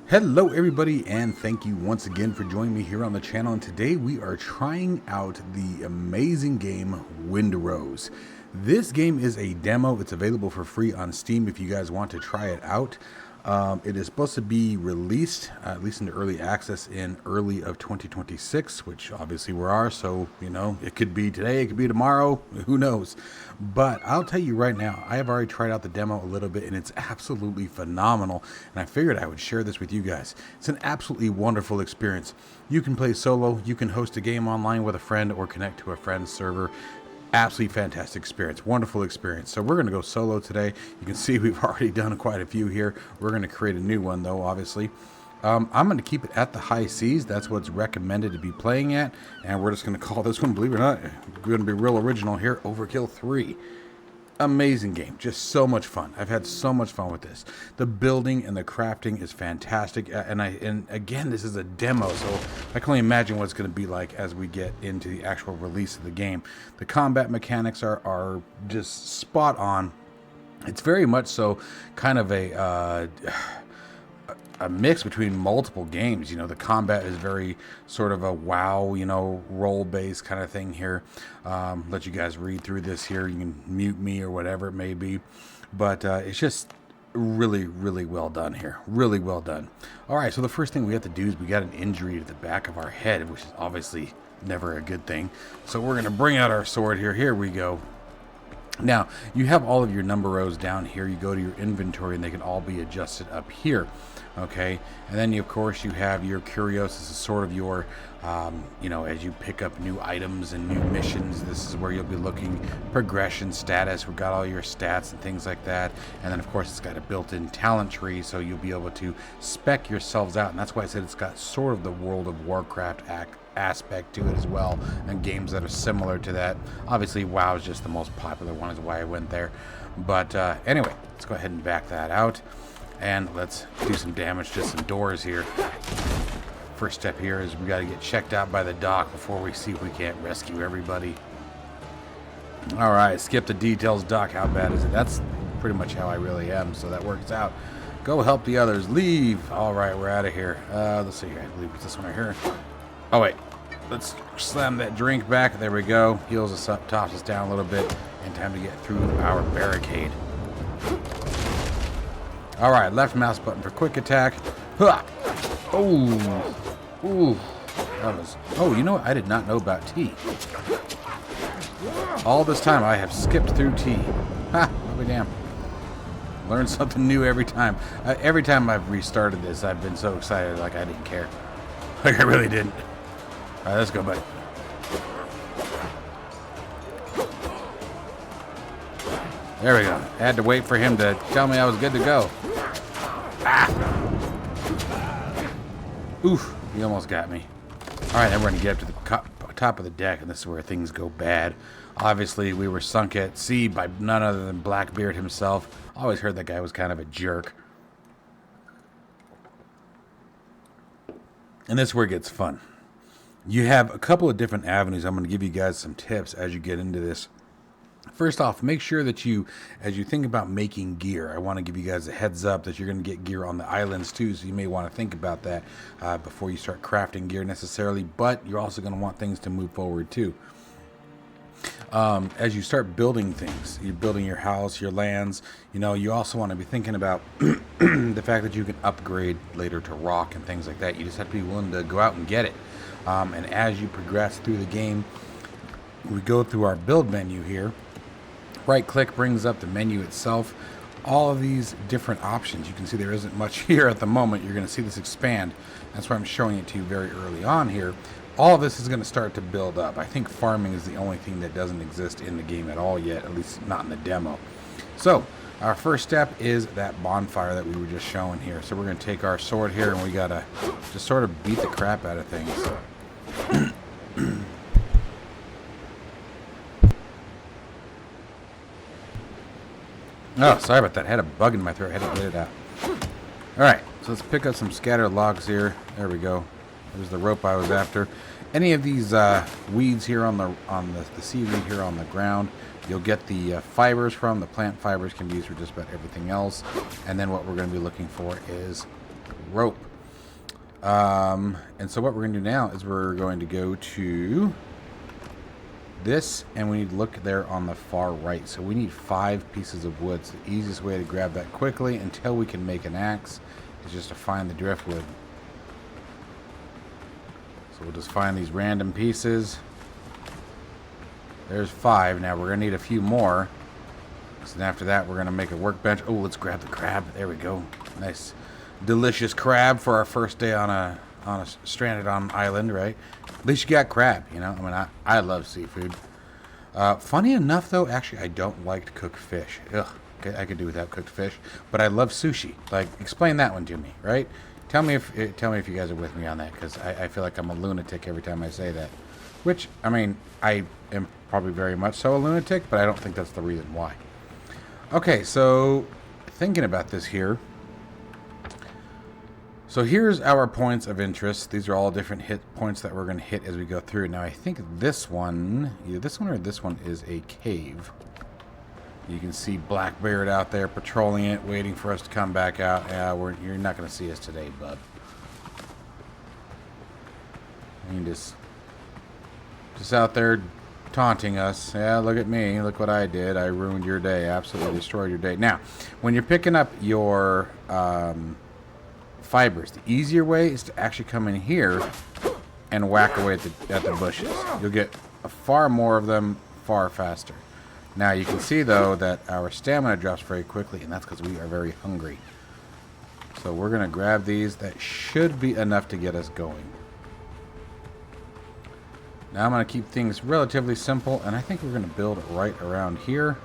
Hello everybody, and thank you once again for joining me here on the channel. And today we are trying out the amazing game Windrose. This game is a demo. It's available for free on Steam if you guys want to try it out. It is supposed to be released, at least into early access, in early of 2026, which obviously we are, so, you know, it could be today, it could be tomorrow, who knows. But I'll tell you right now, I have already tried out the demo a little bit, and it's absolutely phenomenal, and I figured I would share this with you guys. It's an absolutely wonderful experience. You can play solo, you can host a game online with a friend, or connect to a friend's server. Absolutely fantastic experience, wonderful experience. So we're going to go solo today. You can see we've already done quite a few here. We're going to create a new one though, obviously. I'm going to keep it at the high seas. That's what's recommended to be playing at. And we're just going to call this one, believe it or not, going to be real original here, Overkill 3. Amazing game, just so much fun. I've had so much fun with this. The building and the crafting is fantastic, and again, this is a demo, so I can only imagine what it's going to be like as we get into the actual release of the game. The combat mechanics are just spot on. It's very much so kind of a mix between multiple games. You know, the combat is very sort of a WoW, you know, role-based kind of thing here. Let you guys read through this here. You can mute me or whatever it may be. But it's just really, really well done here. Really well done. All right, so the first thing we have to do is we got an injury to the back of our head, which is obviously never a good thing. So we're going to bring out our sword here. Here we go. Now, you have all of your number rows down here. You go to your inventory, and they can all be adjusted up here. Okay, and then of course you have your curios. This is sort of your, you know, as you pick up new items and new missions, this is where you'll be looking progression status. We've got all your stats and things like that. And then of course it's got a built-in talent tree, so you'll be able to spec yourselves out. And that's why I said it's got sort of the World of Warcraft aspect to it as well, and games that are similar to that. Obviously WoW is just the most popular one, is why I went there. But anyway, let's go ahead and back that out. And let's do some damage to some doors here. First step here is we got to get checked out by the doc before we see if we can't rescue everybody. All right, skip the details, doc. How bad is it? That's pretty much how I really am, so that works out. Go help the others. Leave. All right, we're out of here. Let's see here. I believe it's this one right here. Oh, wait. Let's slam that drink back. There we go. Heals us up, tops us down a little bit, and time to get through our barricade. All right, left mouse button for quick attack. Huh. Oh, ooh, that was. Oh, you know what? I did not know about T. All this time, I have skipped through T. Ha! I'll be damned. Learn something new every time. Every time I've restarted this, I've been so excited, like I didn't care. Like I really didn't. All right, let's go, buddy. There we go. I had to wait for him to tell me I was good to go. Ah! Oof, he almost got me. Alright, then we're going to get up to the top of the deck, and this is where things go bad. Obviously, we were sunk at sea by none other than Blackbeard himself. Always heard that guy was kind of a jerk. And this is where it gets fun. You have a couple of different avenues. I'm going to give you guys some tips as you get into this. First off, make sure that as you think about making gear, I want to give you guys a heads up that you're going to get gear on the islands too, so you may want to think about that before you start crafting gear necessarily, but you're also going to want things to move forward too. As you start building things, you're building your house, your lands, you know, you also want to be thinking about the fact that you can upgrade later to rock and things like that. You just have to be willing to go out and get it. And as you progress through the game, we go through our build menu here. Right click brings up the menu itself. All of these different options. You can see there isn't much here at the moment. You're going to see this expand. That's why I'm showing it to you very early on here. All of this is going to start to build up. I think farming is the only thing that doesn't exist in the game at all yet, at least not in the demo. So our first step is that bonfire that we were just showing here. So we're going to take our sword here, and we got to just sort of beat the crap out of things. Oh, sorry about that. I had a bug in my throat. I had to get it out. Alright, so let's pick up some scattered logs here. There we go. There's the rope I was after. Any of these weeds here on the seaweed here on the ground, you'll get the fibers from. The plant fibers can be used for just about everything else. And then what we're going to be looking for is rope. And so what we're going to do now is we're going to go to this, and we need to look there on the far right. So we need 5 pieces of wood. So the easiest way to grab that quickly until we can make an axe is just to find the driftwood. So we'll just find these random pieces. There's 5. Now we're going to need a few more. And after that, we're going to make a workbench. Oh, let's grab the crab. There we go. Nice, delicious crab for our first day on a stranded on an island, right? At least you got crab, you know. I mean, I love seafood. Funny enough, though, actually, I don't like cooked fish. Ugh, I could do without cooked fish. But I love sushi. Like, explain that one to me, right? Tell me if you guys are with me on that, because I feel like I'm a lunatic every time I say that. Which, I mean, I am probably very much so a lunatic, but I don't think that's the reason why. Okay, so thinking about this here. So here's our points of interest. These are all different hit points that we're going to hit as we go through. Now I think this one, either this one or this one, is a cave. You can see Blackbeard out there patrolling it, waiting for us to come back out. You're not going to see us today, bud. You just out there taunting us. Yeah, look at me. Look what I did. I ruined your day. Absolutely destroyed your day. Now, when you're picking up your fibers, the easier way is to actually come in here and whack away at the bushes. You'll get far more of them far faster. Now, you can see, though, that our stamina drops very quickly, and that's because we are very hungry. So we're going to grab these. That should be enough to get us going. Now I'm going to keep things relatively simple, and I think we're going to build right around here.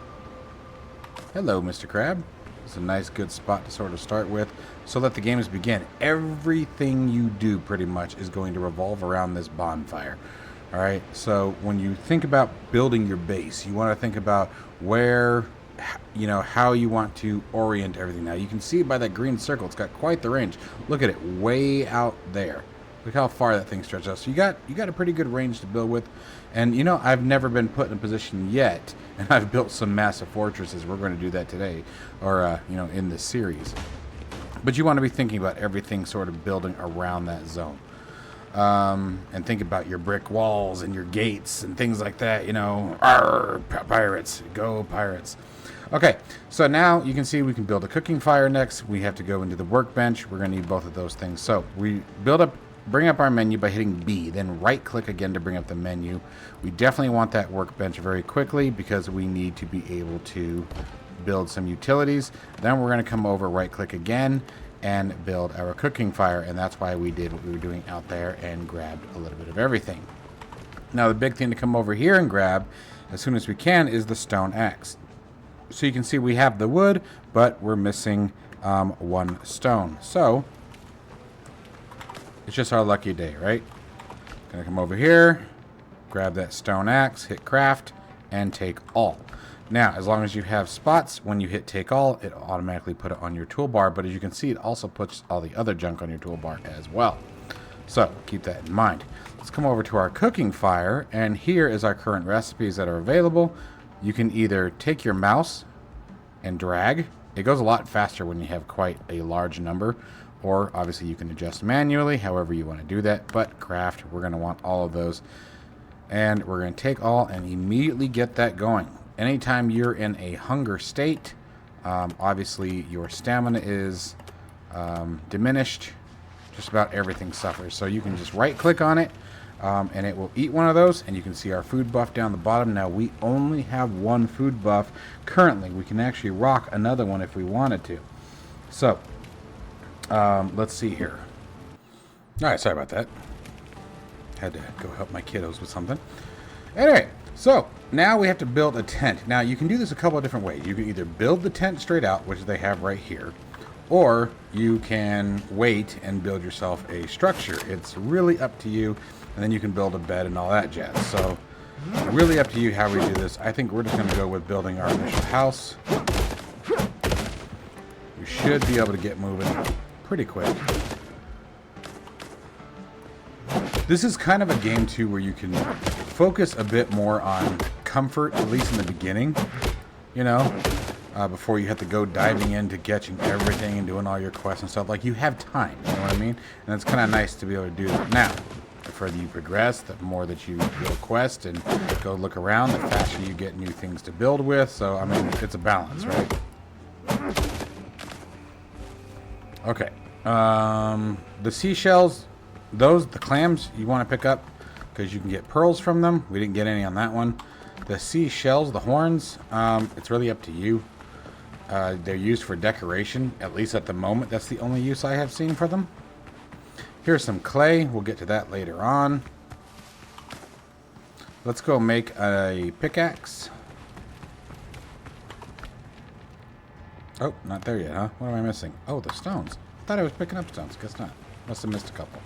Hello, Mr. Crab. It's a nice, good spot to sort of start with, so let the games begin. Everything you do, pretty much, is going to revolve around this bonfire. All right, so when you think about building your base, you want to think about where, you know, how you want to orient everything. Now, you can see by that green circle, it's got quite the range. Look at it, way out there. Look how far that thing stretches out. So you got a pretty good range to build with. And, you know, I've never been put in a position yet, and I've built some massive fortresses. We're going to do that today, or, you know, in this series. But you want to be thinking about everything sort of building around that zone. And think about your brick walls and your gates and things like that, you know. Arr, pirates. Go, pirates. Okay, so now you can see we can build a cooking fire next. We have to go into the workbench. We're going to need both of those things. So we bring up our menu by hitting B, then right click again to bring up the menu. We definitely want that workbench very quickly because we need to be able to build some utilities. Then we're going to come over, right click again, and build our cooking fire, and that's why we did what we were doing out there and grabbed a little bit of everything. Now the big thing to come over here and grab as soon as we can is the stone axe. So you can see we have the wood, but we're missing 1 stone. So it's just our lucky day, right? Gonna come over here, grab that stone axe, hit craft, and take all. Now, as long as you have spots, when you hit take all, it automatically put it on your toolbar, but as you can see, it also puts all the other junk on your toolbar as well. So, keep that in mind. Let's come over to our cooking fire, and here is our current recipes that are available. You can either take your mouse and drag. It goes a lot faster when you have quite a large number, or obviously you can adjust manually, however you want to do that, but craft, we're going to want all of those. And we're going to take all and immediately get that going. Anytime you're in a hunger state, obviously your stamina is diminished. Just about everything suffers. So you can just right click on it and it will eat one of those, and you can see our food buff down the bottom. Now we only have 1 food buff currently. We can actually rock another one if we wanted to. So let's see here. All right, sorry about that. Had to go help my kiddos with something. Anyway, so now we have to build a tent. Now you can do this a couple of different ways. You can either build the tent straight out, which they have right here, or you can wait and build yourself a structure. It's really up to you, and then you can build a bed and all that jazz. So really up to you how we do this. I think we're just going to go with building our initial house. We should be able to get moving pretty quick. This is kind of a game too where you can focus a bit more on comfort, at least in the beginning. You know, before you have to go diving into getting everything and doing all your quests and stuff. Like, you have time, you know what I mean? And it's kind of nice to be able to do that. Now, the further you progress, the more that you go quest and go look around, the faster you get new things to build with. So, I mean, it's a balance, right? Okay. The seashells, the clams you want to pick up because you can get pearls from them. We didn't get any on that one. The seashells, the horns, it's really up to you. They're used for decoration, at least at the moment. That's the only use I have seen for them. Here's some clay. We'll get to that later on. Let's go make a pickaxe. Oh, not there yet, huh? What am I missing? Oh, the stones. I thought I was picking up stones. Guess not. Must have missed a couple.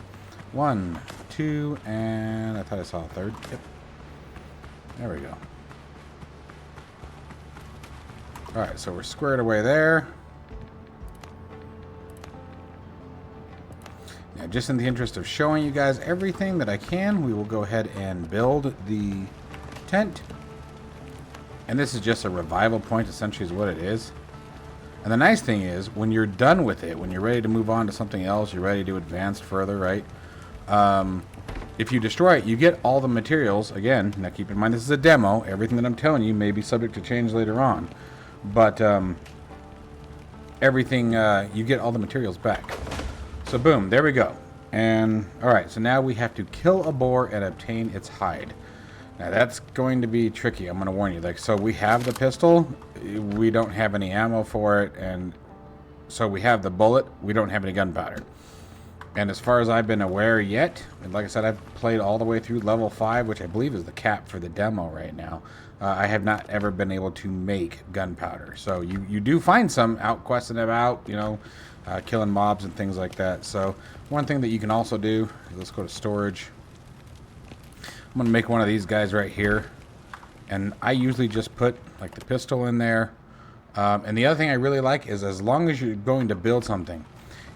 1, 2, and I thought I saw a third. Yep. There we go. Alright, so we're squared away there. Now, just in the interest of showing you guys everything that I can, we will go ahead and build the tent. And this is just a revival point, essentially, is what it is. And the nice thing is, when you're done with it, when you're ready to move on to something else, you're ready to advance further, right? If you destroy it, you get all the materials. Again, now keep in mind, this is a demo. Everything that I'm telling you may be subject to change later on. But everything, you get all the materials back. So boom, there we go. And alright, so now we have to kill a boar and obtain its hide. Now that's going to be tricky, I'm going to warn you. Like, so we have the pistol, we don't have any ammo for it, and so we have the bullet, we don't have any gunpowder. And as far as I've been aware yet, and like I said, I've played all the way through level 5, which I believe is the cap for the demo right now. I have not ever been able to make gunpowder. So you do find some out questing about, you know, killing mobs and things like that. So one thing that you can also do, let's go to storage. I'm going to make one of these guys right here. And I usually just put like the pistol in there. And the other thing I really like is, as long as you're going to build something,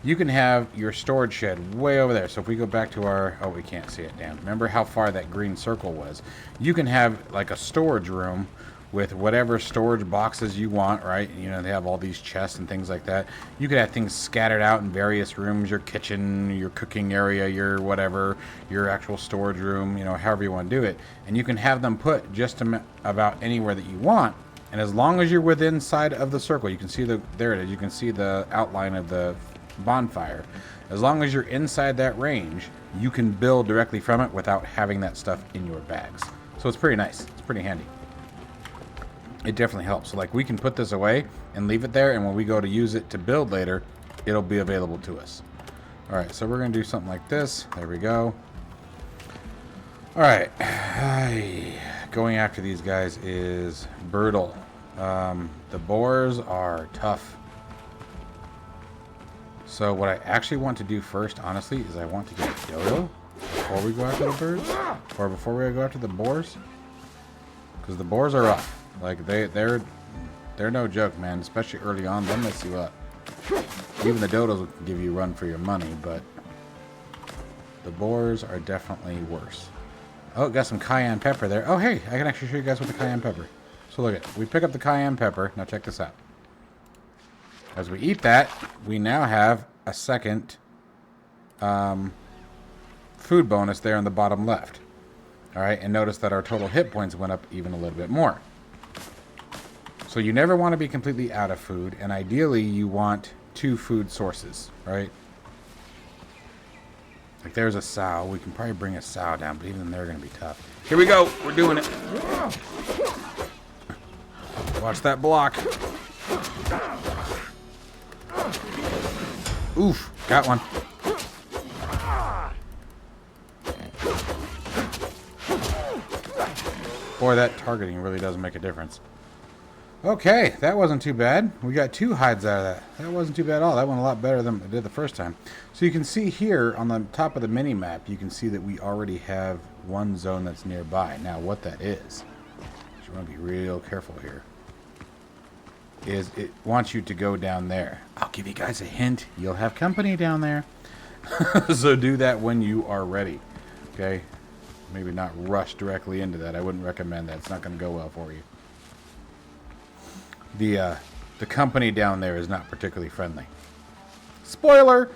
you can have your storage shed way over there. So if we go back to our... Oh, we can't see it. Damn. Remember how far that green circle was? You can have like a storage room with whatever storage boxes you want, right? You know, they have all these chests and things like that. You could have things scattered out in various rooms. Your kitchen, your cooking area, your whatever, your actual storage room, you know, however you want to do it. And you can have them put just about anywhere that you want. And as long as you're within side of the circle, you can see the... There it is. You can see the outline of the bonfire. As long as you're inside that range, you can build directly from it without having that stuff in your bags. So it's pretty nice. It's pretty handy. It definitely helps. So like, we can put this away and leave it there, and when we go to use it to build later, it'll be available to us. Alright, so we're going to do something like this. There we go. Alright. Going after these guys is brutal. The boars are tough. So what I actually want to do first, honestly, is I want to get a dodo before we go after the birds, or before we go after the boars, because the boars are rough. Like, they're no joke, man. Especially early on, they'll mess you up. Even the dodos will give you a run for your money, but the boars are definitely worse. Oh, got some cayenne pepper there. Oh, hey, I can actually show you guys with the cayenne pepper. So look at, we pick up the cayenne pepper. Now check this out. As we eat that, we now have a second food bonus there in the bottom left. Alright, and notice that our total hit points went up even a little bit more. So you never want to be completely out of food, and ideally you want 2 food sources, right? Like, there's a sow. We can probably bring a sow down, but even they're going to be tough. Here we go. We're doing it. Watch that block. Oof, got one. Boy, that targeting really does make a difference. Okay, that wasn't too bad. We got 2 hides out of that. That wasn't too bad at all. That went a lot better than it did the first time. So you can see here on the top of the mini map, you can see that we already have one zone that's nearby. Now, what that is, you want to be real careful here, is it wants you to go down there. I'll give you guys a hint. You'll have company down there. So do that when you are ready. Okay? Maybe not rush directly into that. I wouldn't recommend that. It's not going to go well for you. the company down there is not particularly friendly. Spoiler!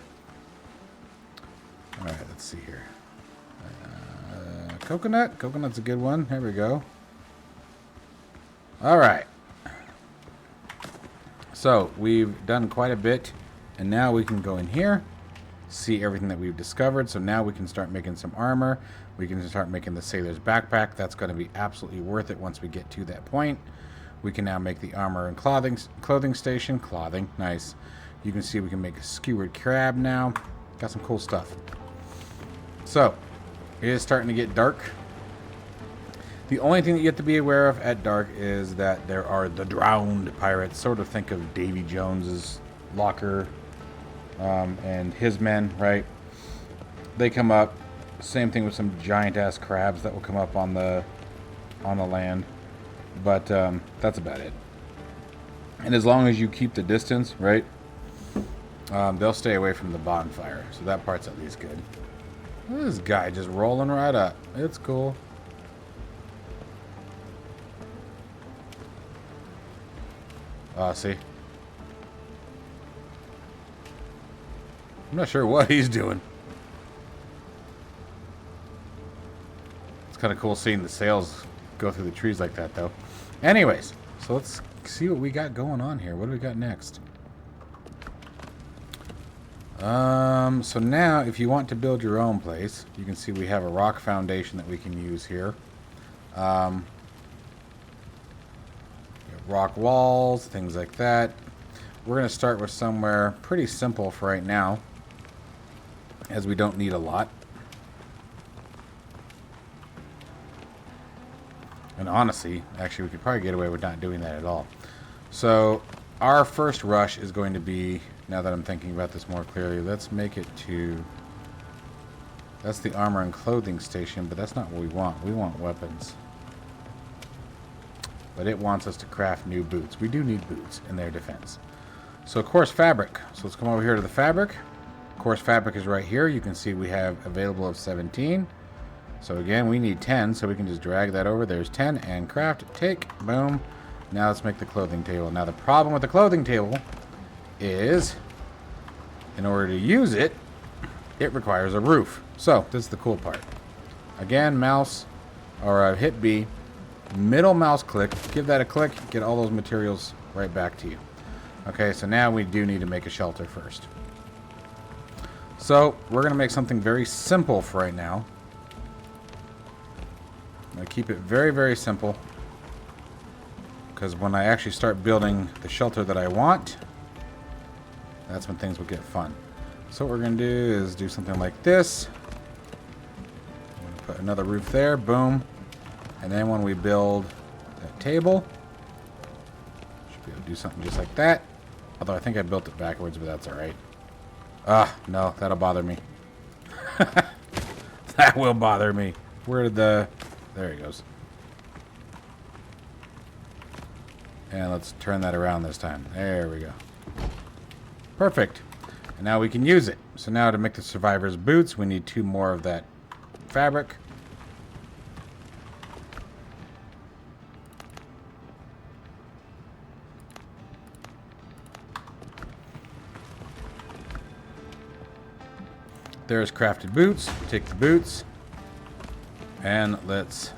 Alright, let's see here. Coconut? Coconut's a good one. There we go. Alright. So, we've done quite a bit. And now we can go in here. See everything that we've discovered. So now we can start making some armor. We can start making the sailor's backpack. That's going to be absolutely worth it once we get to that point. We can now make the armor and clothing station. Clothing. Nice. You can see we can make a skewered crab now. Got some cool stuff. So, it is starting to get dark. The only thing that you have to be aware of at dark is that there are the drowned pirates. Sort of think of Davy Jones's locker and his men, right? They come up. Same thing with some giant-ass crabs that will come up on the land. But that's about it. And as long as you keep the distance, right, they'll stay away from the bonfire. So that part's at least good. Look at this guy just rolling right up. It's cool. See? I'm not sure what he's doing. It's kind of cool seeing the sails go through the trees like that, though. Anyways, so let's see what we got going on here. What do we got next? So now, if you want to build your own place, you can see we have a rock foundation that we can use here. Rock walls, things like that. We're going to start with somewhere pretty simple for right now, as we don't need a lot. And honestly, actually, we could probably get away with not doing that at all. So, our first rush is going to be, now that I'm thinking about this more clearly, let's make it to... That's the armor and clothing station, but that's not what we want. We want weapons. But it wants us to craft new boots. We do need boots in their defense. So, coarse fabric. So, let's come over here to the fabric. Coarse fabric is right here. You can see we have available of 17. So, again, we need 10. So, we can just drag that over. There's 10. And craft. Take. Boom. Now, let's make the clothing table. Now, the problem with the clothing table is, in order to use it, it requires a roof. So, this is the cool part. Again, mouse, or hit B. Middle mouse click, give that a click, get all those materials right back to you. Okay, so now we do need to make a shelter first. So, we're going to make something very simple for right now. I'm going to keep it very, very simple. Because when I actually start building the shelter that I want, that's when things will get fun. So what we're going to do is do something like this. I'm going to put another roof there, boom. And then when we build that table, should be able to do something just like that. Although I think I built it backwards, but that's alright. Ah, no, that'll bother me. That will bother me. Where did the... There he goes. And let's turn that around this time. There we go. Perfect. And now we can use it. So now to make the survivor's boots, we need 2 more of that fabric. There's crafted boots. Take the boots. And let's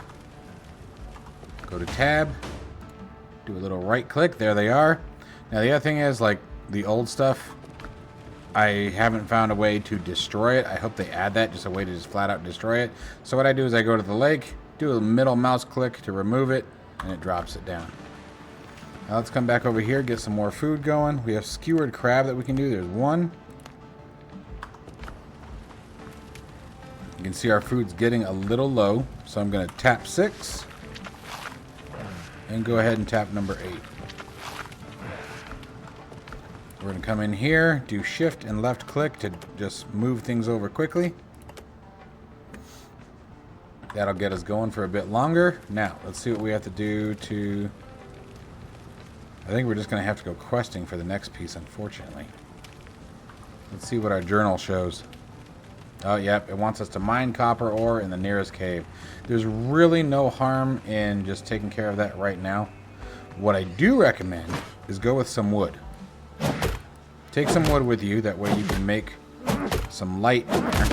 go to tab. Do a little right click. There they are. Now the other thing is, like the old stuff, I haven't found a way to destroy it. I hope they add that, just a way to just flat out destroy it. So what I do is I go to the lake, do a middle mouse click to remove it, and it drops it down. Now let's come back over here, get some more food going. We have skewered crab that we can do. There's 1. You can see our food's getting a little low, so I'm going to tap 6 and go ahead and tap number 8. We're going to come in here, do shift and left click to just move things over quickly. That'll get us going for a bit longer. Now, let's see what we have to do to... I think we're just going to have to go questing for the next piece, unfortunately. Let's see what our journal shows. Oh, yep, it wants us to mine copper ore in the nearest cave. There's really no harm in just taking care of that right now. What I do recommend is go with some wood. Take some wood with you, that way you can make some light in there.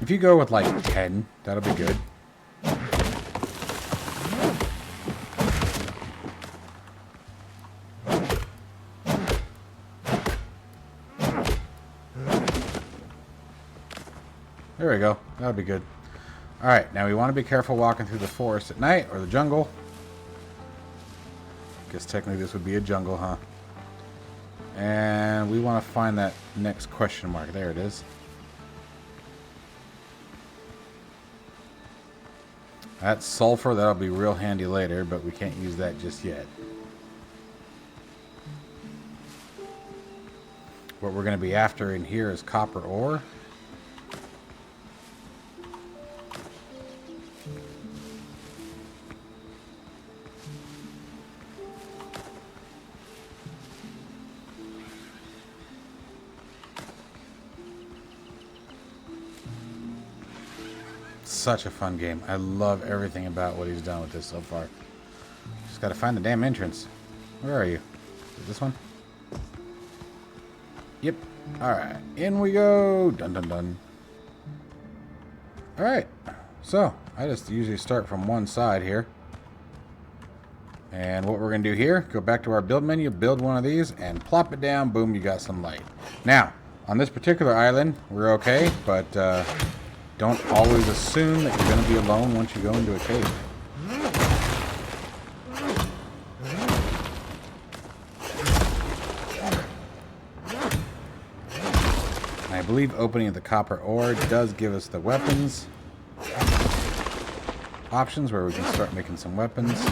If you go with like 10, that'll be good. There we go. That'll be good. Alright, now we want to be careful walking through the forest at night, or the jungle. Guess technically this would be a jungle, huh? And we want to find that next question mark. There it is. That's sulfur. That'll be real handy later, but we can't use that just yet. What we're going to be after in here is copper ore. Such a fun game. I love everything about what he's done with this so far. Just gotta find the damn entrance. Where are you? Is it this one? Yep. Alright. In we go. Dun dun dun. Alright. So, I just usually start from one side here. And what we're gonna do here, go back to our build menu, build one of these, and plop it down. Boom, you got some light. Now, on this particular island, we're okay, but don't always assume that you're going to be alone once you go into a cave. And I believe opening the copper ore does give us the weapons options where we can start making some weapons.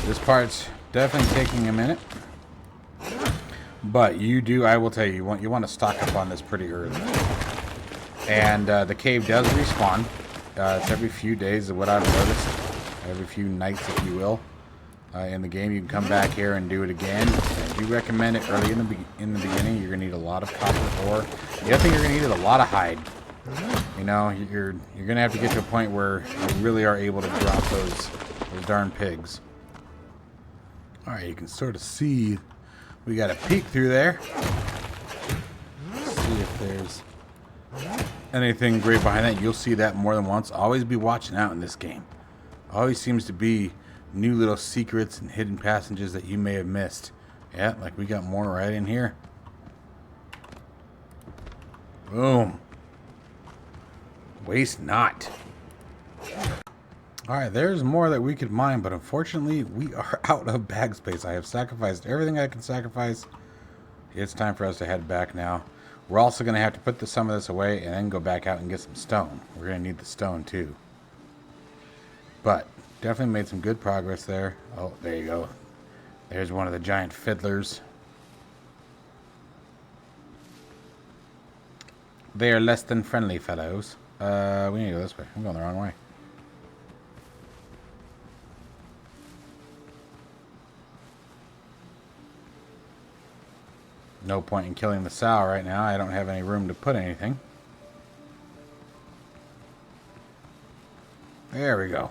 This part's definitely taking a minute, but I will tell you, you want to stock up on this pretty early. And the cave does respawn. It's every few days, of what I've noticed, every few nights, if you will, in the game. You can come back here and do it again. I do recommend it early in the beginning. You're gonna need a lot of copper ore. The other thing you're gonna need is a lot of hide. You know, you're gonna have to get to a point where you really are able to drop those darn pigs. Alright, you can sort of see we got a peek through there. Let's see if there's anything great behind that. You'll see that more than once. Always be watching out in this game. Always seems to be new little secrets and hidden passages that you may have missed. Yeah, like we got more right in here. Boom. Waste not. Alright, there's more that we could mine, but unfortunately, we are out of bag space. I have sacrificed everything I can sacrifice. It's time for us to head back now. We're also going to have to put some of this away and then go back out and get some stone. We're going to need the stone, too. But, definitely made some good progress there. Oh, there you go. There's one of the giant fiddlers. They are less than friendly fellows. We need to go this way. I'm going the wrong way. No point in killing the sow right now. I don't have any room to put anything. There we go.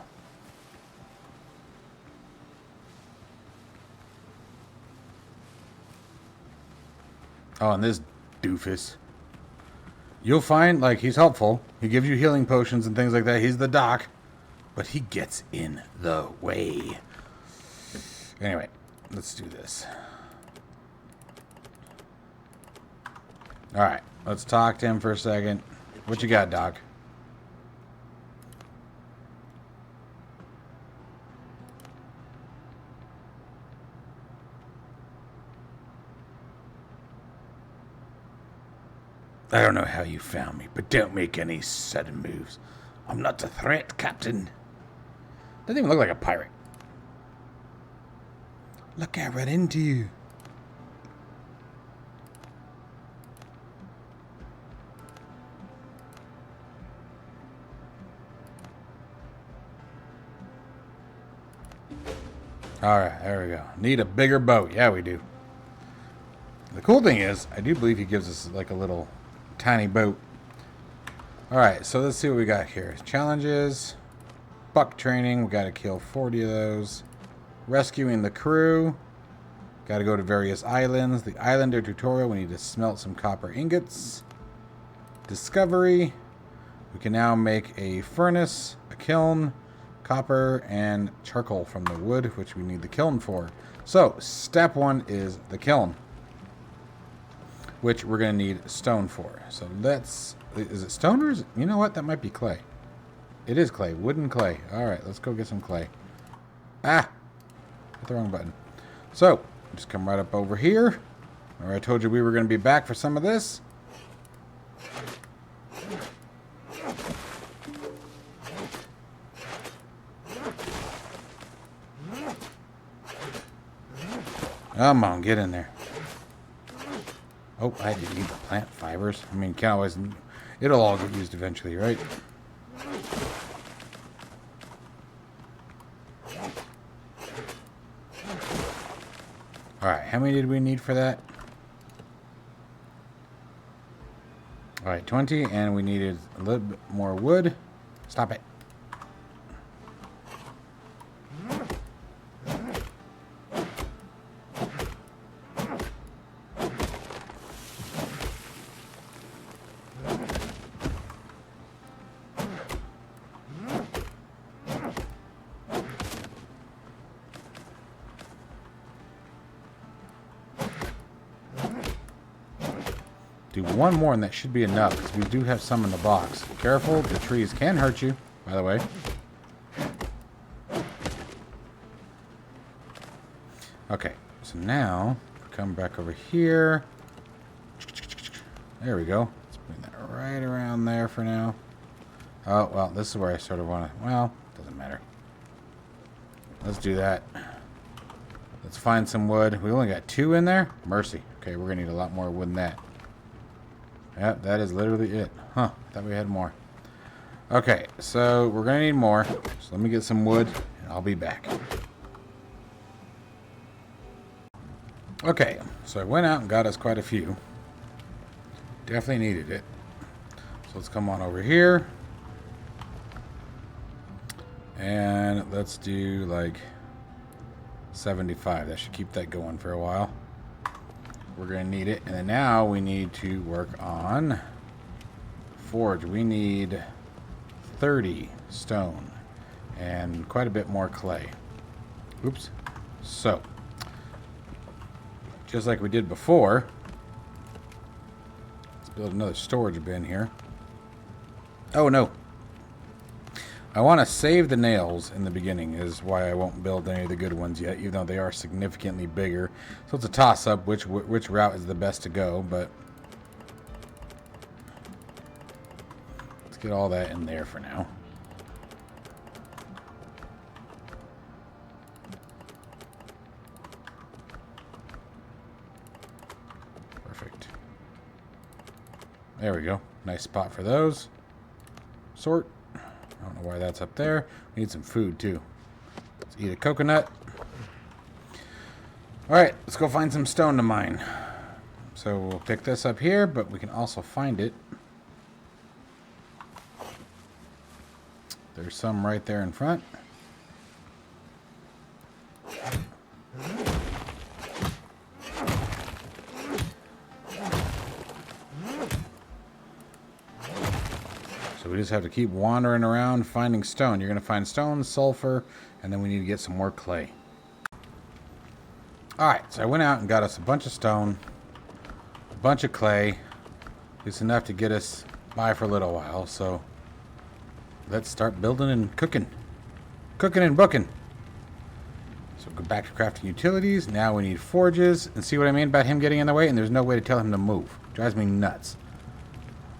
Oh, and this doofus. You'll find, like, he's helpful. He gives you healing potions and things like that. He's the doc. But he gets in the way. Anyway, let's do this. Alright, let's talk to him for a second. What you got, Doc? I don't know how you found me, but don't make any sudden moves. I'm not a threat, Captain. Doesn't even look like a pirate. Look, I ran into you. Alright, there we go. Need a bigger boat. Yeah, we do. The cool thing is, I do believe he gives us like a little tiny boat. Alright, so let's see what we got here. Challenges. Buck training. We got to kill 40 of those. Rescuing the crew. Got to go to various islands. The Islander tutorial. We need to smelt some copper ingots. Discovery. We can now make a furnace, a kiln, copper, and charcoal from the wood, which we need the kiln for. So, step 1 is the kiln, which we're going to need stone for. So let's... Is it stone or is it... You know what? That might be clay. It is clay. Wooden clay. Alright, let's go get some clay. Ah! Hit the wrong button. So, just come right up over here. Remember I told you we were going to be back for some of this? Come on, get in there. Oh, I had to eat the plant fibers. I mean, can't always... It'll all get used eventually, right? Alright, how many did we need for that? Alright, 20, and we needed a little bit more wood. Stop it. Do one more and that should be enough, because we do have some in the box. Careful, the trees can hurt you, by the way. Okay, so now, come back over here. There we go. Let's bring that right around there for now. Oh, well, this is where I sort of want to... Well, doesn't matter. Let's do that. Let's find some wood. We only got 2 in there? Mercy. Okay, we're going to need a lot more wood than that. Yep, that is literally it. Huh, thought we had more. Okay, so we're going to need more. So let me get some wood, and I'll be back. Okay, so I went out and got us quite a few. Definitely needed it. So let's come on over here. And let's do like 75. That should keep that going for a while. We're going to need it. And then now we need to work on forge. We need 30 stone and quite a bit more clay. Oops. So, just like we did before, let's build another storage bin here. Oh, no. I want to save the nails in the beginning is why I won't build any of the good ones yet, even though they are significantly bigger. So it's a toss-up which route is the best to go, but let's get all that in there for now. Perfect. There we go. Nice spot for those. Sort. I don't know why that's up there. We need some food too. Let's eat a coconut. Alright, let's go find some stone to mine. So we'll pick this up here, but we can also find it. There's some right there in front. So we just have to keep wandering around finding stone. You're going to find stone, sulfur, and then we need to get some more clay. Alright, so I went out and got us a bunch of stone, a bunch of clay. It's enough to get us by for a little while, so let's start building and cooking. Cooking and booking. So go back to crafting utilities. Now we need forges. And see what I mean about him getting in the way? And there's no way to tell him to move. Drives me nuts.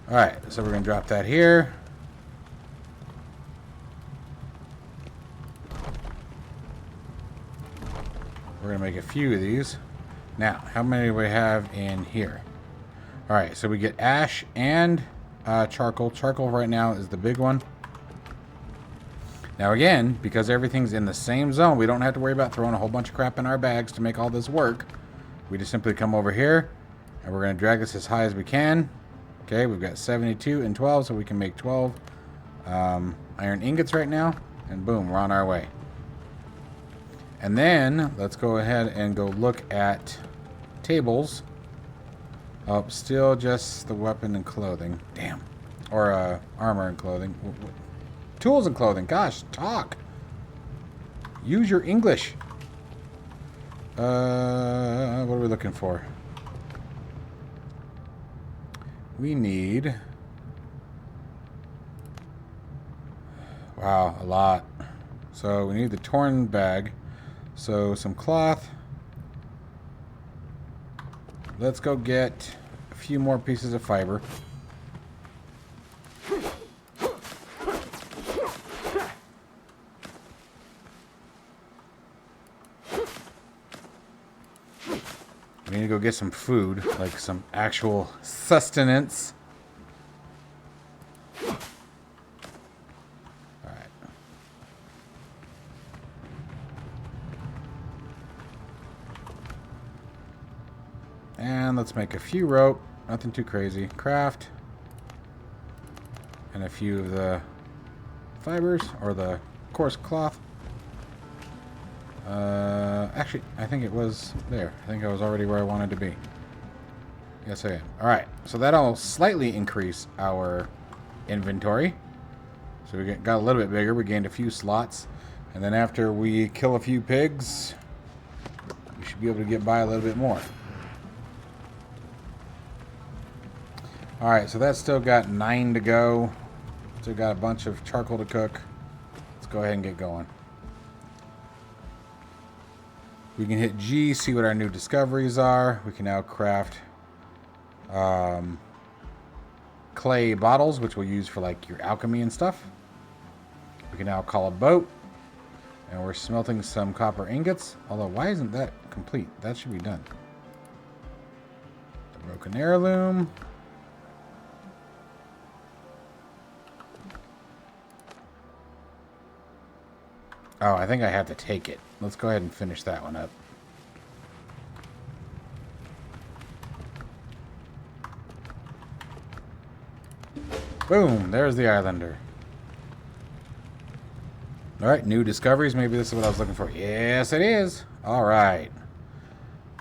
Alright, so we're going to drop that here. We're going to make a few of these. Now, how many do we have in here? Alright, so we get ash and charcoal. Charcoal right now is the big one. Now again, because everything's in the same zone, we don't have to worry about throwing a whole bunch of crap in our bags to make all this work. We just simply come over here, and we're going to drag this as high as we can. Okay, we've got 72 and 12, so we can make 12 iron ingots right now. And boom, we're on our way. And then, let's go ahead and go look at tables. Oh, still just the weapon and clothing. Damn. Or armor and clothing. Tools and clothing. Gosh, talk. Use your English. What are we looking for? We need... Wow, a lot. So we need the torn bag. So some cloth. Let's go get a few more pieces of fiber. We need to go get some food, like some actual sustenance. Alright. And let's make a few rope. Nothing too crazy. Craft. And a few of the fibers, or the coarse cloth. Actually, I think it was there. I think I was already where I wanted to be. Yes, I am. Alright, so that'll slightly increase our inventory. So we got a little bit bigger. We gained a few slots. And then after we kill a few pigs, we should be able to get by a little bit more. Alright, so that's still got 9 to go. Still got a bunch of charcoal to cook. Let's go ahead and get going. We can hit G, see what our new discoveries are. We can now craft clay bottles, which we'll use for like your alchemy and stuff. We can now call a boat. And we're smelting some copper ingots. Although, why isn't that complete? That should be done. The broken heirloom. Oh, I think I have to take it. Let's go ahead and finish that one up. Boom, there's the islander. Alright, new discoveries. Maybe this is what I was looking for. Yes, it is. Alright.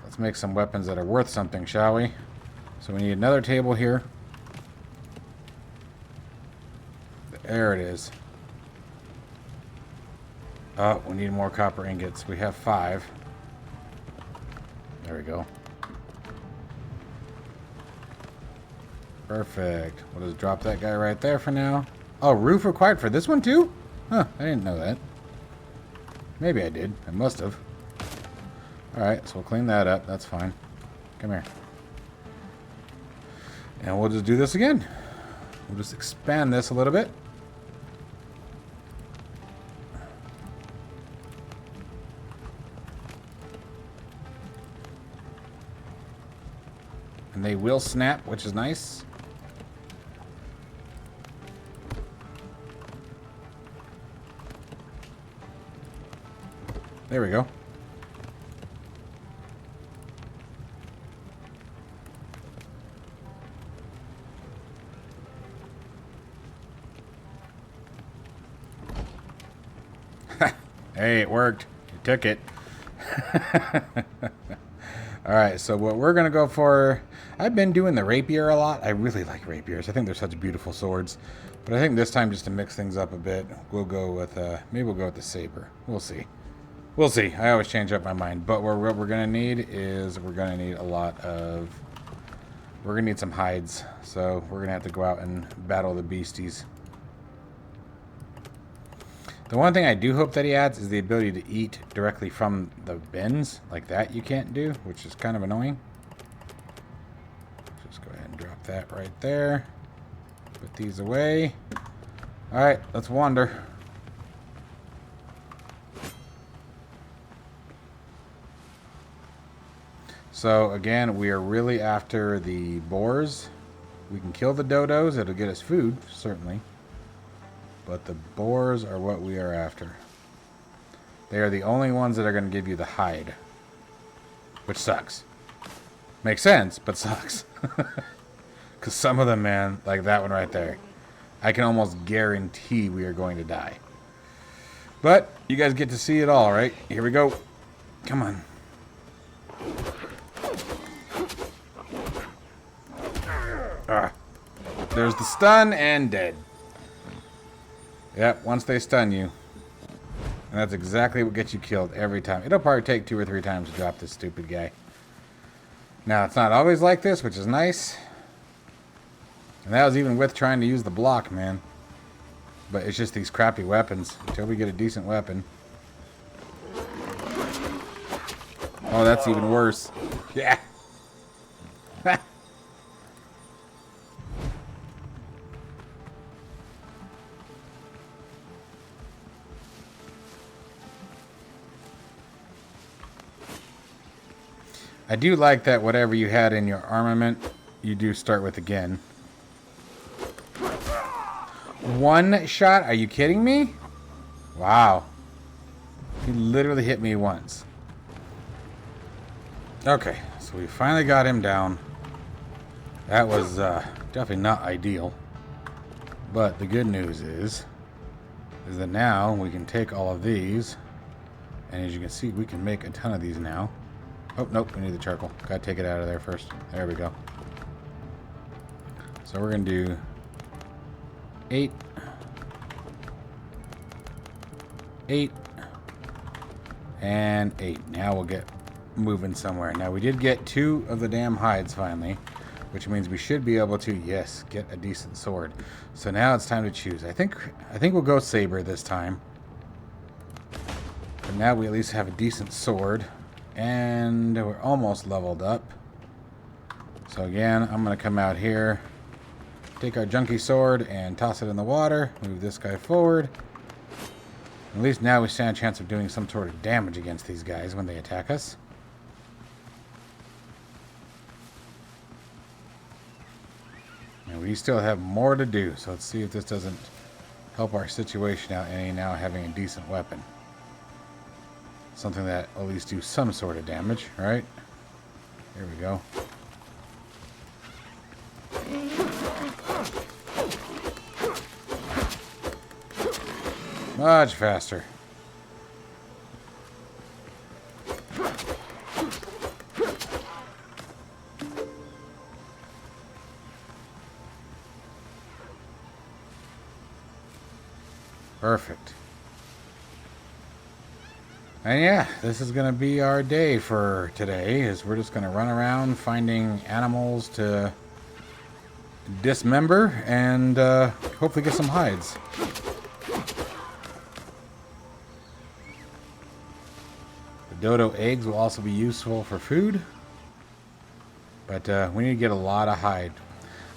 Let's make some weapons that are worth something, shall we? So we need another table here. There it is. Oh, we need more copper ingots. We have 5. There we go. Perfect. We'll just drop that guy right there for now. Oh, roof required for this one too? Huh, I didn't know that. Maybe I did. I must have. Alright, so we'll clean that up. That's fine. Come here. And we'll just do this again. We'll just expand this a little bit. And they will snap, which is nice. There we go. Hey, it worked. You took it. Alright, so what we're going to go for... I've been doing the rapier a lot. I really like rapiers. I think they're such beautiful swords. But I think this time, just to mix things up a bit, we'll go with... maybe we'll go with the saber. We'll see. We'll see. I always change up my mind. But what we're going to need is... We're going to need a lot of... We're going to need some hides. So we're going to have to go out and battle the beasties. The one thing I do hope that he adds is the ability to eat directly from the bins. Like that you can't do, which is kind of annoying. Just go ahead and drop that right there. Put these away. Alright, let's wander. So again, we are really after the boars. We can kill the dodos. It'll get us food, certainly. But the boars are what we are after. They are the only ones that are going to give you the hide. Which sucks. Makes sense, but sucks. Because some of them, man, like that one right there, I can almost guarantee we are going to die. But you guys get to see it all, right? Here we go. Come on. There's the stun and dead. Yep, once they stun you. And that's exactly what gets you killed every time. It'll probably take 2 or 3 times to drop this stupid guy. Now, it's not always like this, which is nice. And that was even with trying to use the block, man. But it's just these crappy weapons. Until we get a decent weapon. Oh, that's even worse. Yeah. I do like that whatever you had in your armament, you do start with again. 1 shot? Are you kidding me? Wow. He literally hit me once. Okay, so we finally got him down. That was definitely not ideal. But the good news is that now we can take all of these. And as you can see, we can make a ton of these now. Oh, nope, we need the charcoal. Gotta take it out of there first. There we go. So we're gonna do 8, 8, and 8. Now we'll get moving somewhere. Now we did get 2 of the damn hides finally, which means we should be able to, yes, get a decent sword. So now it's time to choose. I think we'll go saber this time. But now we at least have a decent sword. And we're almost leveled up. So again, I'm going to come out here, take our junky sword and toss it in the water. Move this guy forward. At least now we stand a chance of doing some sort of damage against these guys when they attack us. And we still have more to do. So let's see if this doesn't help our situation out any now having a decent weapon. Something that at least do some sort of damage, right? Here we go. Much faster. Perfect. And yeah, this is going to be our day for today, is we're just going to run around finding animals to dismember and hopefully get some hides. The dodo eggs will also be useful for food, but we need to get a lot of hide.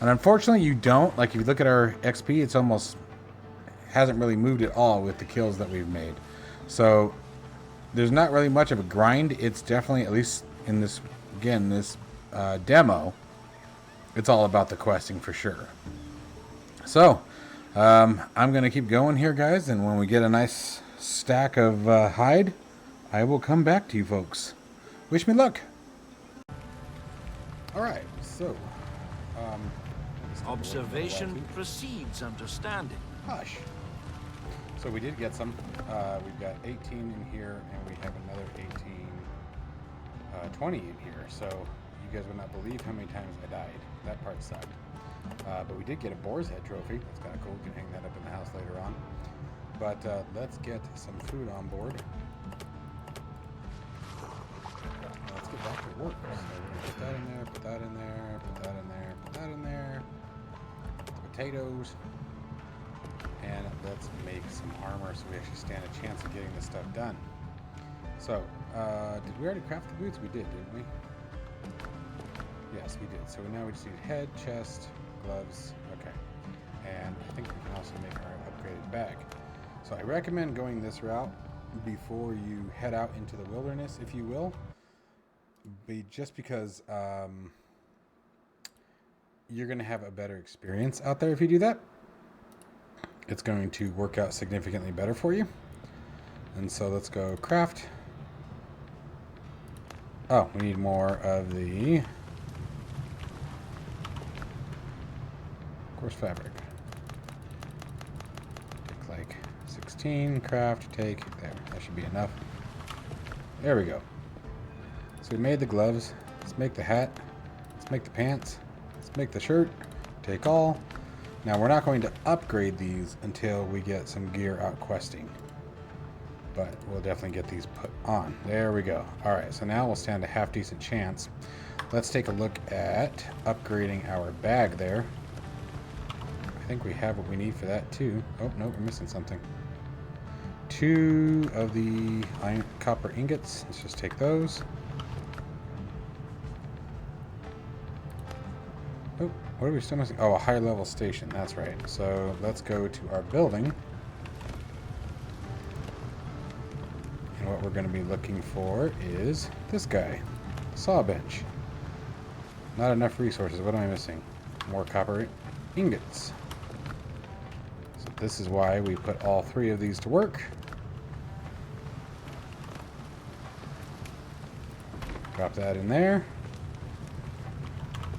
And unfortunately you don't, like if you look at our XP, it's almost hasn't really moved at all with the kills that we've made. So there's not really much of a grind. It's definitely, at least in this, again, this demo, it's all about the questing for sure. So, I'm going to keep going here, guys, and when we get a nice stack of hide, I will come back to you folks. Wish me luck. Alright, so... observation precedes understanding. Hush. So we did get some. We've got 18 in here, and we have another 20 in here. So you guys would not believe how many times I died. That part sucked. But we did get a boar's head trophy. That's kind of cool. We can hang that up in the house later on. But let's get some food on board. Let's get back to work. So we're gonna put that in there, put that in there, put that in there, put that in there. Potatoes. And let's make some armor so we actually stand a chance of getting this stuff done. So, did we already craft the boots? We did, didn't we? Yes, we did. So now we just need head, chest, gloves. Okay. And I think we can also make our upgraded bag. So I recommend going this route before you head out into the wilderness, if you will. just because you're going to have a better experience out there if you do that. It's going to work out significantly better for you. And so let's go craft. Oh, we need more of the coarse fabric. Take like 16, craft, take, there. That should be enough. There we go. So we made the gloves. Let's make the hat. Let's make the pants. Let's make the shirt. Take all. Now we're not going to upgrade these until we get some gear out questing. But we'll definitely get these put on. There we go. Alright, so now we'll stand a half decent chance. Let's take a look at upgrading our bag there. I think we have what we need for that too. Oh, no, we're missing something. 2 of the iron copper ingots. Let's just take those. Oh, what are we still missing? Oh, a high level station. That's right. So let's go to our building. And what we're going to be looking for is this guy. Saw bench. Not enough resources. What am I missing? More copper ingots. So this is why we put all 3 of these to work. Drop that in there.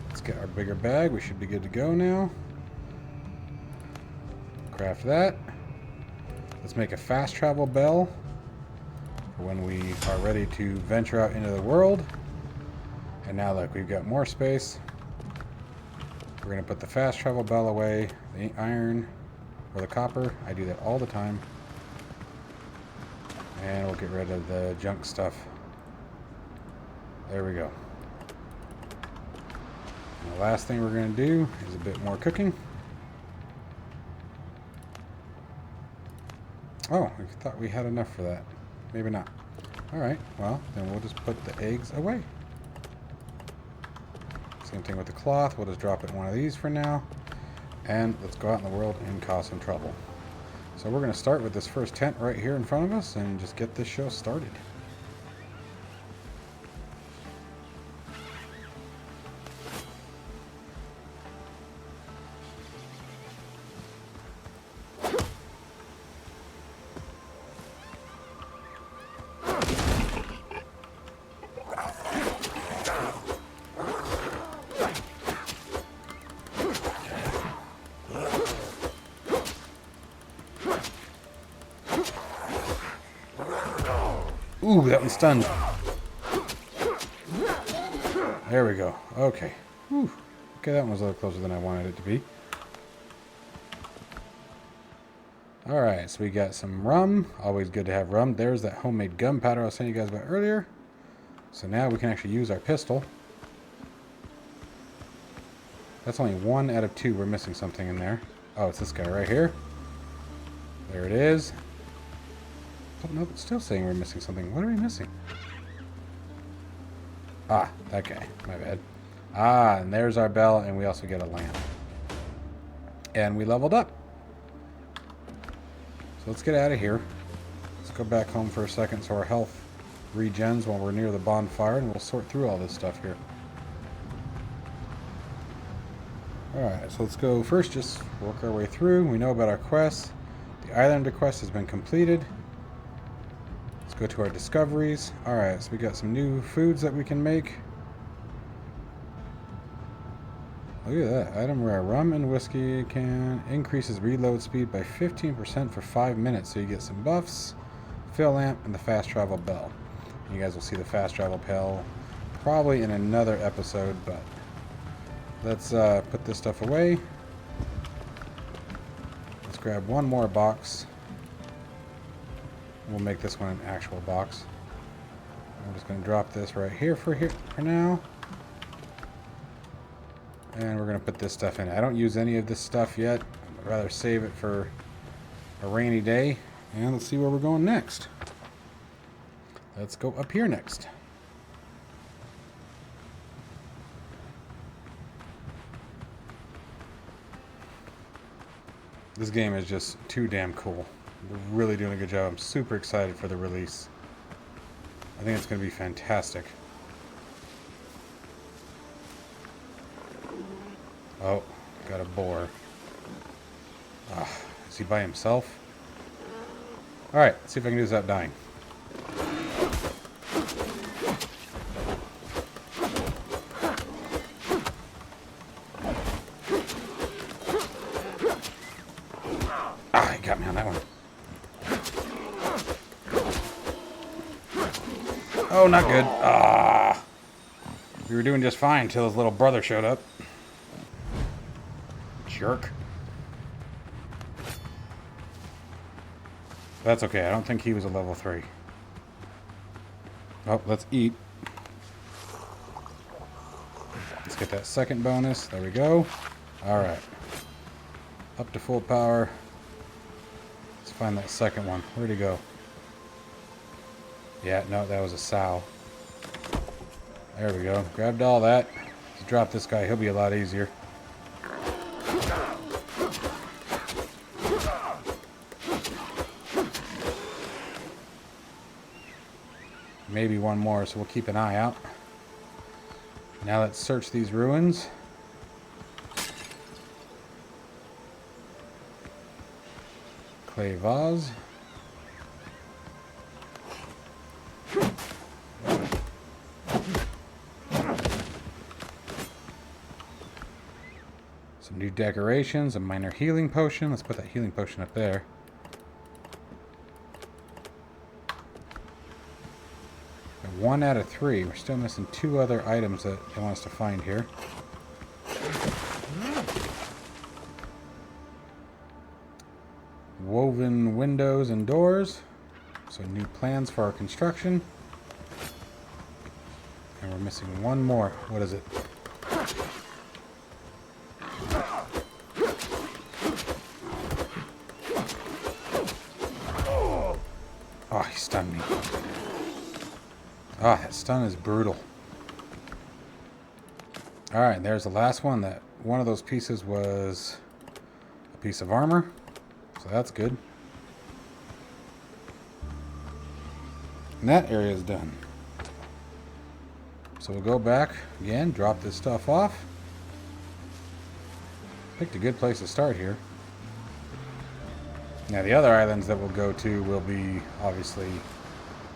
Let's get our bigger bag. We should be good to go now. Craft that. Let's make a fast travel bell for when we are ready to venture out into the world. And now look, we've got more space. We're going to put the fast travel bell away, the iron or the copper. I do that all the time. And we'll get rid of the junk stuff. There we go. And the last thing we're going to do is a bit more cooking. Oh, we thought we had enough for that. Maybe not. Alright, well, then we'll just put the eggs away. Same thing with the cloth. We'll just drop it in one of these for now. And let's go out in the world and cause some trouble. So we're going to start with this first tent right here in front of us and just get this show started. Ooh, that one's stunned. There we go. Okay. Whew. Okay, that one was a little closer than I wanted it to be. Alright, so we got some rum. Always good to have rum. There's that homemade gunpowder I was telling you guys about earlier. So now we can actually use our pistol. That's only 1 out of 2. We're missing something in there. Oh, it's this guy right here. There it is. Oh, no, it's still saying we're missing something. What are we missing? Ah, that guy. My bad. Ah, and there's our bell, and we also get a lamp. And we leveled up. So let's get out of here. Let's go back home for a second so our health regens while we're near the bonfire, and we'll sort through all this stuff here. Alright, so let's go first, just work our way through. We know about our quests. The Islander quest has been completed. Go to our discoveries. Alright, so we got some new foods that we can make. Look at that. Item rare. Rum and whiskey can increases reload speed by 15% for 5 minutes. So you get some buffs, fill lamp, and the fast travel bell. You guys will see the fast travel bell probably in another episode, but let's put this stuff away. Let's grab one more box. We'll make this one an actual box. I'm just going to drop this right here for now. And we're going to put this stuff in. I don't use any of this stuff yet. I'd rather save it for a rainy day. And let's see where we're going next. Let's go up here next. This game is just too damn cool. We're really doing a good job. I'm super excited for the release. I think it's going to be fantastic. Oh, got a boar. Is he by himself? Alright, let's see if I can do this without dying. Ah, he got me on that one. Oh, not good. Ah. We were doing just fine until his little brother showed up. Jerk. That's okay. I don't think he was a level 3. Oh, let's eat. Let's get that second bonus. There we go. Alright. Up to full power. Let's find that second one. Where'd he go? Yeah, no, that was a sow. There we go. Grabbed all that. Let's drop this guy. He'll be a lot easier. Maybe one more, so we'll keep an eye out. Now let's search these ruins. Clay vase. Some new decorations, a minor healing potion. Let's put that healing potion up there. And 1 out of 3. We're still missing 2 other items that they want us to find here. Woven windows and doors. So new plans for our construction. And we're missing 1 more. What is it? Oh, he stunned me. Ah, that stun is brutal. Alright, there's the last one. That one of those pieces was a piece of armor. So that's good. And that area is done. So we'll go back again, drop this stuff off. Picked a good place to start here. Now the other islands that we'll go to will be obviously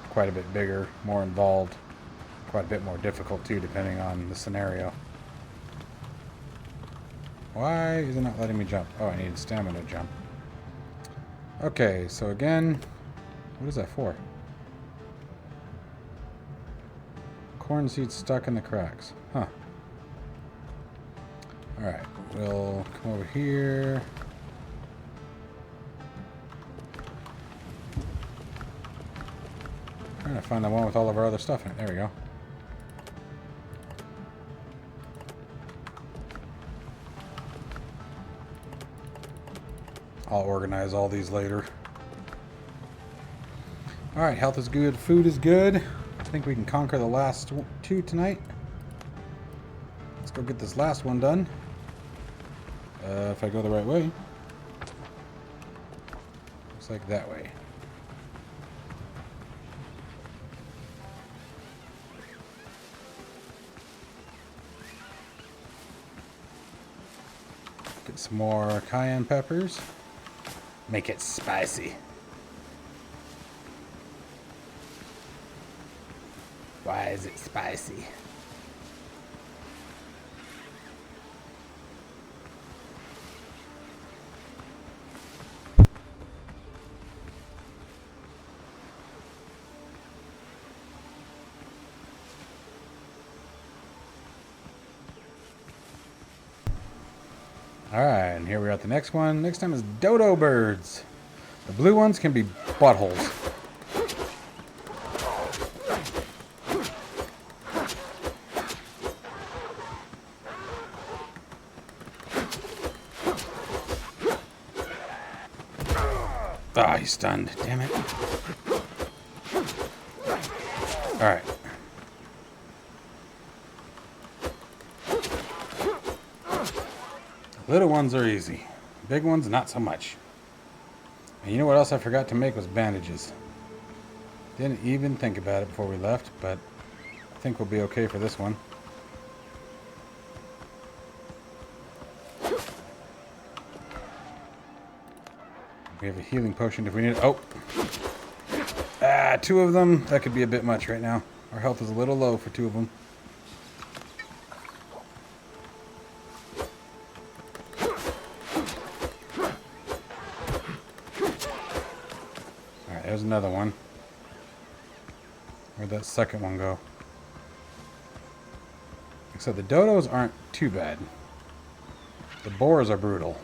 quite a bit bigger, more involved, quite a bit more difficult too, depending on the scenario. Why is it not letting me jump? Oh, I need stamina to jump. Okay, so again, what is that for? Corn seeds stuck in the cracks. Huh. Alright, we'll come over here. Trying to find the one with all of our other stuff in it. There we go. I'll organize all these later. Alright, health is good, food is good. I think we can conquer the last 2 tonight. Let's go get this last one done. If I go the right way. Looks like that way. Get some more cayenne peppers. Make it spicy. Why is it spicy? Alright, and here we're at the next one. Next time is dodo birds. The blue ones can be buttholes. Ah, he's stunned. Damn it. Alright. Little ones are easy. Big ones, not so much. And you know what else I forgot to make was bandages. Didn't even think about it before we left, but I think we'll be okay for this one. We have a healing potion if we need it. Oh! Ah, 2 of them. That could be a bit much right now. Our health is a little low for 2 of them. Alright, there's another one. Where'd that second one go? Except the dodos aren't too bad. The boars are brutal.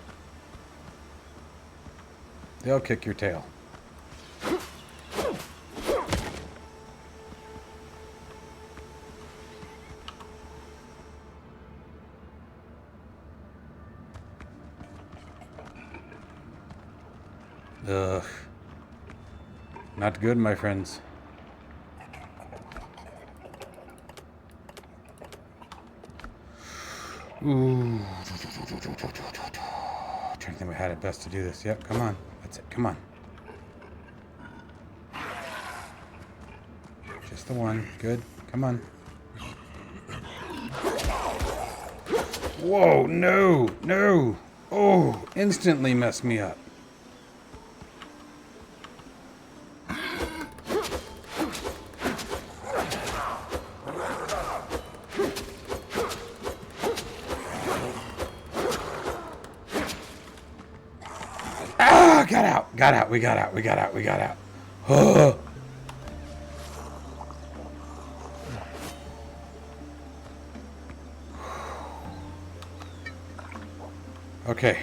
They'll kick your tail. Ugh. Not good, my friends. Ooh. Trying to think how it best to do this. Yep, come on. That's it. Come on. Just the one. Good. Come on. Whoa, no, no. Oh, instantly messed me up. Got out. Got out. We got out. We got out. We got out. Oh. Okay.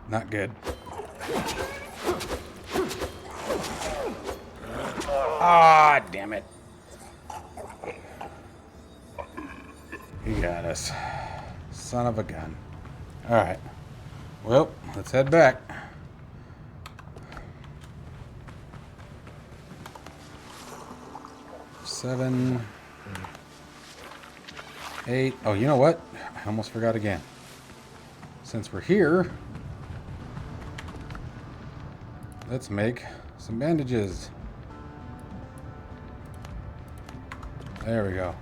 Not good. Ah, damn it. He got us. Son of a gun. Alright. Well, let's head back. Seven. 8. Oh, you know what? I almost forgot again. Since we're here, let's make some bandages. There we go.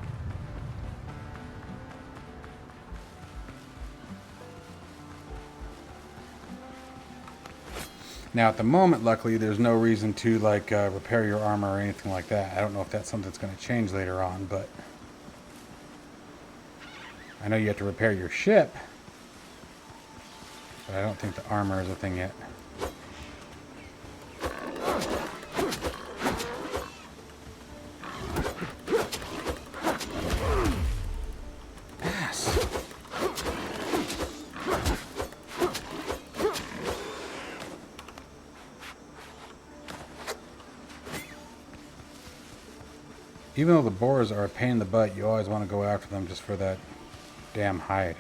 Now, at the moment, luckily, there's no reason to, like, repair your armor or anything like that. I don't know if that's something that's going to change later on, but I know you have to repair your ship, but I don't think the armor is a thing yet. Even though the boars are a pain in the butt, you always want to go after them just for that damn hide.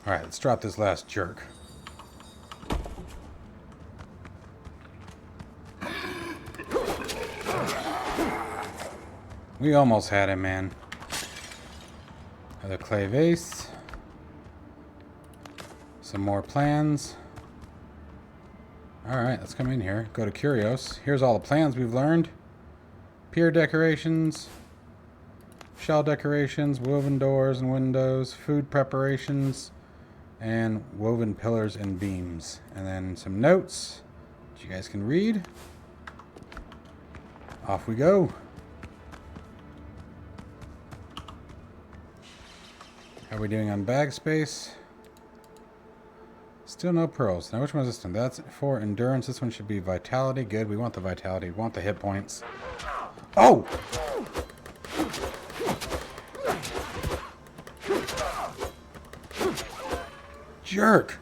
Alright, let's drop this last jerk. We almost had him, man. Another clay vase. Some more plans. Alright, let's come in here. Go to Curios. Here's all the plans we've learned. Pier decorations. Shell decorations. Woven doors and windows. Food preparations. And woven pillars and beams. And then some notes that you guys can read. Off we go. How are we doing on bag space? Still no pearls. Now which one is this one? That's for endurance. This one should be vitality. Good. We want the vitality. We want the hit points. Oh! Jerk!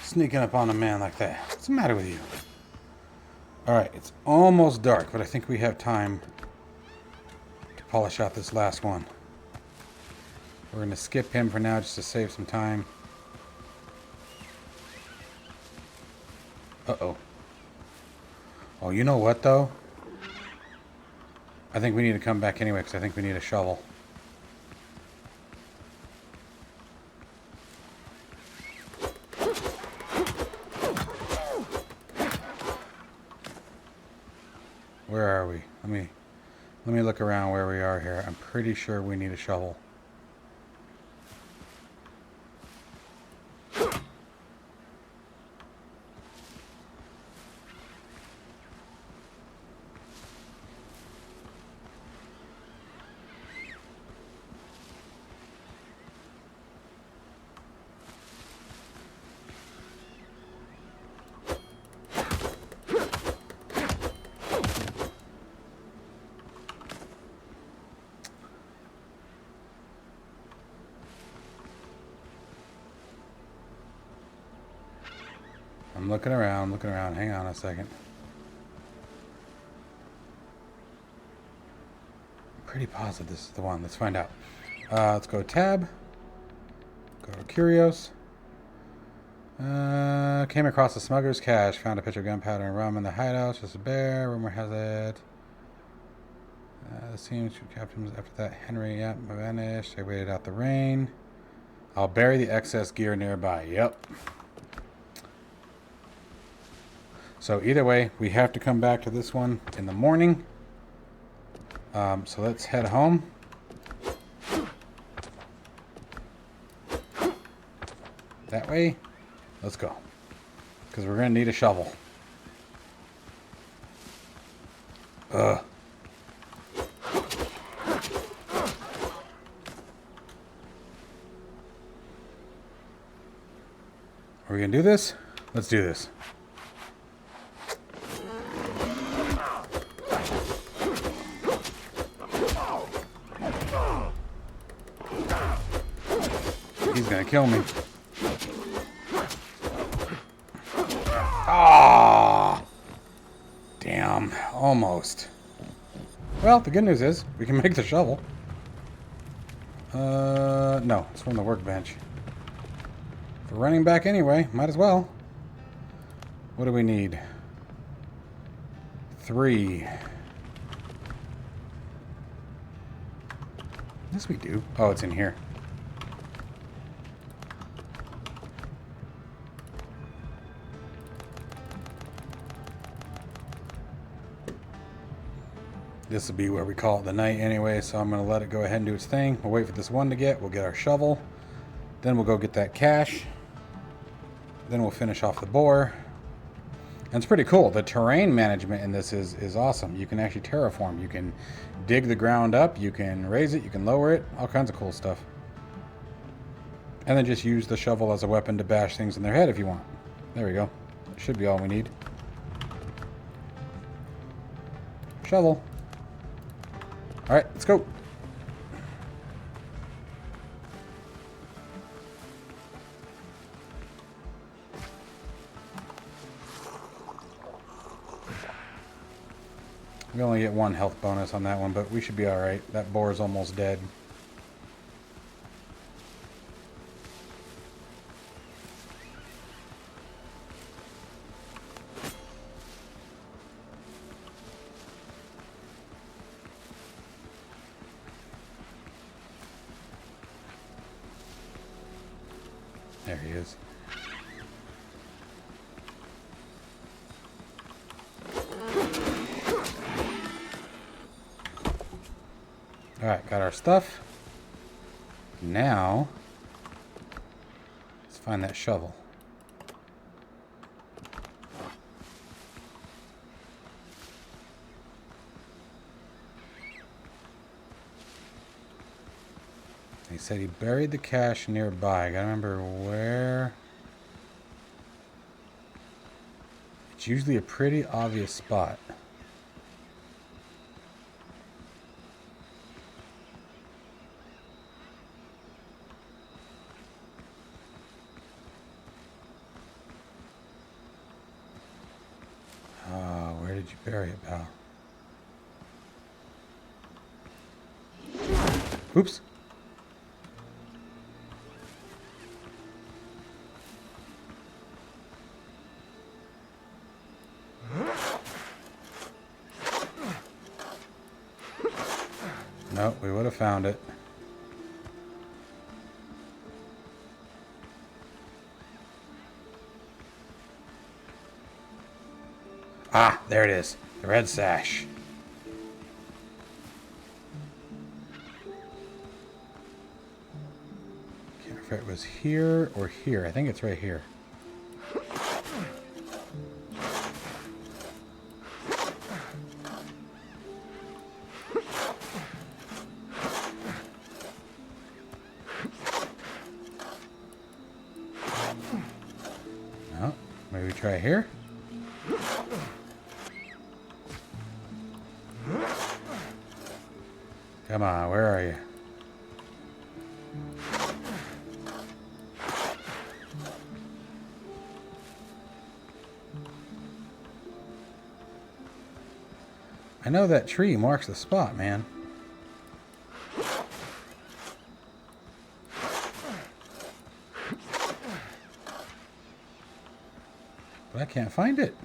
Sneaking up on a man like that. What's the matter with you? Alright, it's almost dark, but I think we have time to polish out this last one. We're going to skip him for now just to save some time. Uh-oh. Oh, you know what, though? I think we need to come back anyway, because I think we need a shovel. Let me look around where we are here. I'm pretty sure we need a shovel. I'm looking around, Hang on a second. I'm pretty positive this is the one. Let's find out. Let's go tab. Go to Curios. Came across a smuggler's cache. Found a pitcher of gunpowder and rum in the hideout. Just a bear. Rumor has it. The scene two captains after that. Henry, yep, vanished. They waited out the rain. I'll bury the excess gear nearby. Yep. So either way, we have to come back to this one in the morning. So let's head home. That way. Let's go. Because we're going to need a shovel. Ugh. Are we going to do this? Let's do this. He's gonna kill me. Ah, damn, almost. Well, the good news is we can make the shovel. No, it's from the workbench. If we're running back anyway, might as well. What do we need? 3. Yes, we do. Oh, it's in here. This will be where we call it the night anyway, so I'm going to let it go ahead and do its thing. We'll wait for this one to get. We'll get our shovel. Then we'll go get that cache. Then we'll finish off the boar. And it's pretty cool. The terrain management in this is awesome. You can actually terraform. You can dig the ground up. You can raise it. You can lower it. All kinds of cool stuff. And then just use the shovel as a weapon to bash things in their head if you want. There we go. That should be all we need. Shovel. All right, let's go. We only get 1 health bonus on that one, but we should be all right. That boar is almost dead. There he is. Alright, got our stuff. Now, let's find that shovel. He said he buried the cache nearby. I gotta remember where. It's usually a pretty obvious spot. Where did you bury it, pal? Oops. Nope, we would have found it. Ah, there it is. The red sash. if it was here or here. I think it's right here. No, maybe try here. Come on, where are you? I know that tree marks the spot, man. But I can't find it.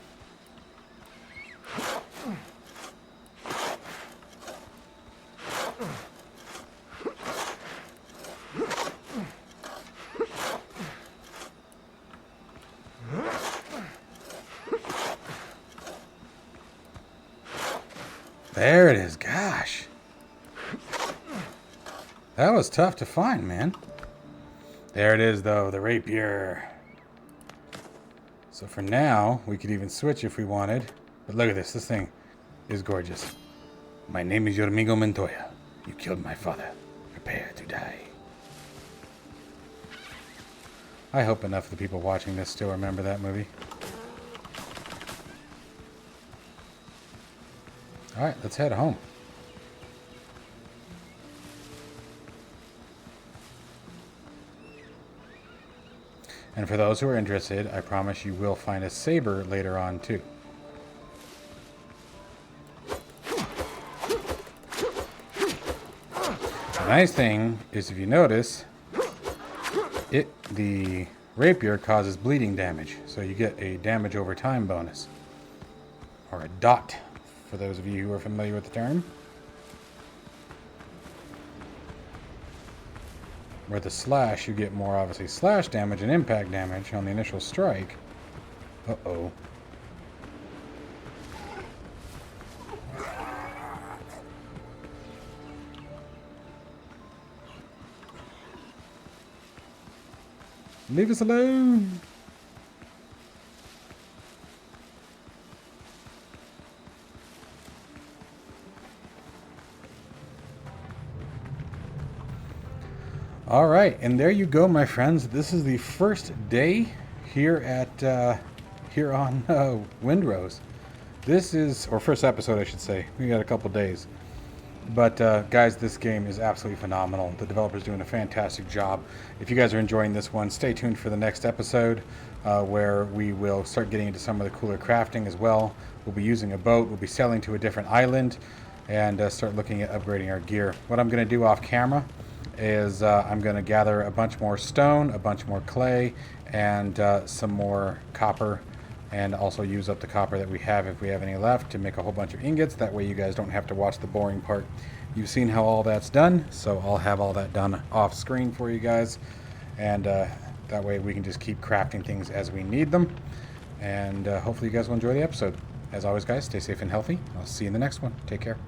There it is. Gosh. That was tough to find, man. There it is, though. The rapier. So for now, we could even switch if we wanted. But look at this. This thing is gorgeous. My name is your amigo Montoya. You killed my father. Prepare to die. I hope enough of the people watching this still remember that movie. Alright, let's head home. And for those who are interested, I promise you will find a saber later on too. The nice thing is, if you notice, the rapier causes bleeding damage, so you get a damage over time bonus. Or a dot, for those of you who are familiar with the term. Where the slash, you get more, obviously, slash damage and impact damage on the initial strike. Uh-oh. Leave us alone! All right, and there you go, my friends. This is the first day here at here on Windrose. This is, or first episode, I should say. We got a couple days, but guys, this game is absolutely phenomenal. The developer's doing a fantastic job. If you guys are enjoying this one, stay tuned for the next episode, where we will start getting into some of the cooler crafting as well. We'll be using a boat. We'll be sailing to a different island, and start looking at upgrading our gear. What I'm going to do off camera is I'm going to gather a bunch more stone, a bunch more clay, and some more copper, and also use up the copper that we have, if we have any left, to make a whole bunch of ingots. That way you guys don't have to watch the boring part. You've seen how all that's done, so I'll have all that done off screen for you guys, and that way we can just keep crafting things as we need them, and hopefully you guys will enjoy the episode. As always, guys, stay safe and healthy. I'll see you in the next one. Take care.